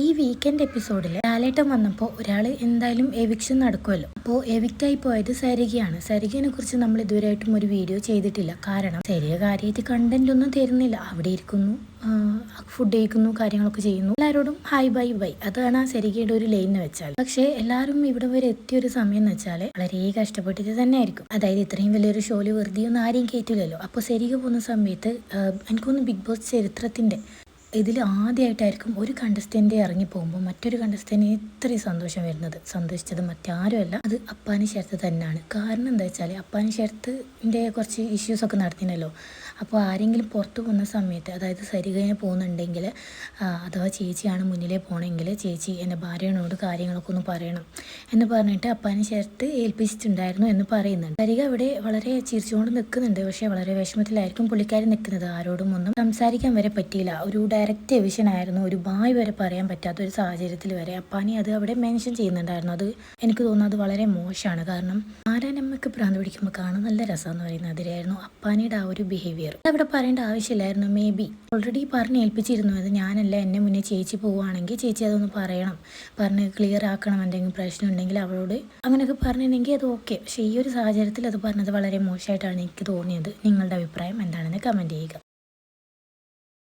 ഈ വീക്കെൻഡ് എപ്പിസോഡിൽ ലാലേട്ടൻ വന്നപ്പോൾ ഒരാൾ എന്തായാലും എവിക്ഷൻ നടക്കുമല്ലോ. അപ്പോൾ എവിക്റ്റായി പോയത് സരികയാണ്. സരികനെ കുറിച്ച് നമ്മൾ ഇതുവരെയായിട്ടും ഒരു വീഡിയോ ചെയ്തിട്ടില്ല. കാരണം സരിക കാര്യമായിട്ട് കണ്ടന്റ് ഒന്നും തരുന്നില്ല. അവിടെ ഇരിക്കുന്നു, ഫുഡ് കഴിക്കുന്നു, കാര്യങ്ങളൊക്കെ ചെയ്യുന്നു, എല്ലാവരോടും ഹായ് ബൈ ബൈ. അതാണ് ആ സരികയുടെ ഒരു ലൈൻ എന്ന് വെച്ചാൽ. പക്ഷേ എല്ലാവരും ഇവിടെ വരെ എത്തിയൊരു സമയം എന്ന് വെച്ചാൽ വളരെ കഷ്ടപ്പെട്ടിട്ട് തന്നെ ആയിരിക്കും. അതായത് ഇത്രയും വലിയൊരു ഷോയിൽ വെറുതെ ഒന്നും ആരെയും കയറ്റില്ലല്ലോ. അപ്പോൾ സരിക പോകുന്ന സമയത്ത് എനിക്കൊന്ന് ബിഗ് ബോസ് ചരിത്രത്തിൻ്റെ ഇതിൽ ആദ്യമായിട്ടായിരിക്കും ഒരു കണ്ടസ്റ്റൻ്റ് ഇറങ്ങിപ്പോകുമ്പോൾ മറ്റൊരു കണ്ടസ്റ്റൻ്റിന് ഇത്രയും സന്തോഷം വരുന്നത്. സന്തോഷിച്ചത് മറ്റാരുമല്ല, അത് അപ്പാനി ശരത്ത് തന്നെയാണ്. കാരണം എന്താ വെച്ചാൽ അപ്പാനി ശരത്തിൻ്റെ കുറച്ച് ഇഷ്യൂസൊക്കെ നടത്തിനല്ലോ. അപ്പോൾ ആരെങ്കിലും പുറത്ത് പോകുന്ന സമയത്ത്, അതായത് സരികനെ പോകുന്നുണ്ടെങ്കിൽ അഥവാ ചേച്ചിയാണ് മുന്നിലേ പോകണമെങ്കിൽ ചേച്ചി എൻ്റെ ഭാര്യനോട് കാര്യങ്ങളൊക്കെ ഒന്ന് പറയണം എന്ന് പറഞ്ഞിട്ട് അപ്പാനി ശരത്ത് ഏൽപ്പിച്ചിട്ടുണ്ടായിരുന്നു എന്ന് പറയുന്നുണ്ട്. സരിക ഇവിടെ വളരെ ചിരിച്ചുകൊണ്ട് നിൽക്കുന്നുണ്ട്. പക്ഷേ വളരെ വിഷമത്തിലായിരിക്കും പുള്ളിക്കാരി നിൽക്കുന്നത്. ആരോടും ഒന്നും സംസാരിക്കാൻ വരെ പറ്റിയില്ല. ഒരു ഡയറക്റ്റ് എവിഷൻ ആയിരുന്നു. ഒരു ബായ് വരെ പറയാൻ പറ്റാത്ത ഒരു സാഹചര്യത്തിൽ വരെ അപ്പാനി അത് അവിടെ മെൻഷൻ ചെയ്യുന്നുണ്ടായിരുന്നു. അത് എനിക്ക് തോന്നുന്നത് വളരെ മോശമാണ്. കാരണം ആരാനമ്മക്ക് ഭ്രാന്ത് പിടിക്കുമ്പോൾ കാണാൻ നല്ല രസമെന്ന് പറയുന്നത് അതിലായിരുന്നു അപ്പാനിയുടെ ആ ഒരു ബിഹേവിയർ. അവിടെ പറയേണ്ട ആവശ്യമില്ലായിരുന്നു. മേ ബി ഓൾറെഡി പറഞ്ഞ് ഏൽപ്പിച്ചിരുന്നു. അത് ഞാനല്ല, എന്നെ മുന്നേ ചേച്ചി പോവുകയാണെങ്കിൽ ചേച്ചി അതൊന്ന് പറയണം, പറഞ്ഞ് ക്ലിയർ ആക്കണം. എന്തെങ്കിലും പ്രശ്നം ഉണ്ടെങ്കിൽ അവളോട് അങ്ങനെയൊക്കെ പറഞ്ഞിട്ടുണ്ടെങ്കിൽ അത് ഓക്കെ. പക്ഷേ ഈ ഒരു സാഹചര്യത്തിൽ അത് പറഞ്ഞത് വളരെ മോശമായിട്ടാണ് എനിക്ക് തോന്നിയത്. നിങ്ങളുടെ അഭിപ്രായം എന്താണെന്ന് കമൻറ്റ് ചെയ്യുക.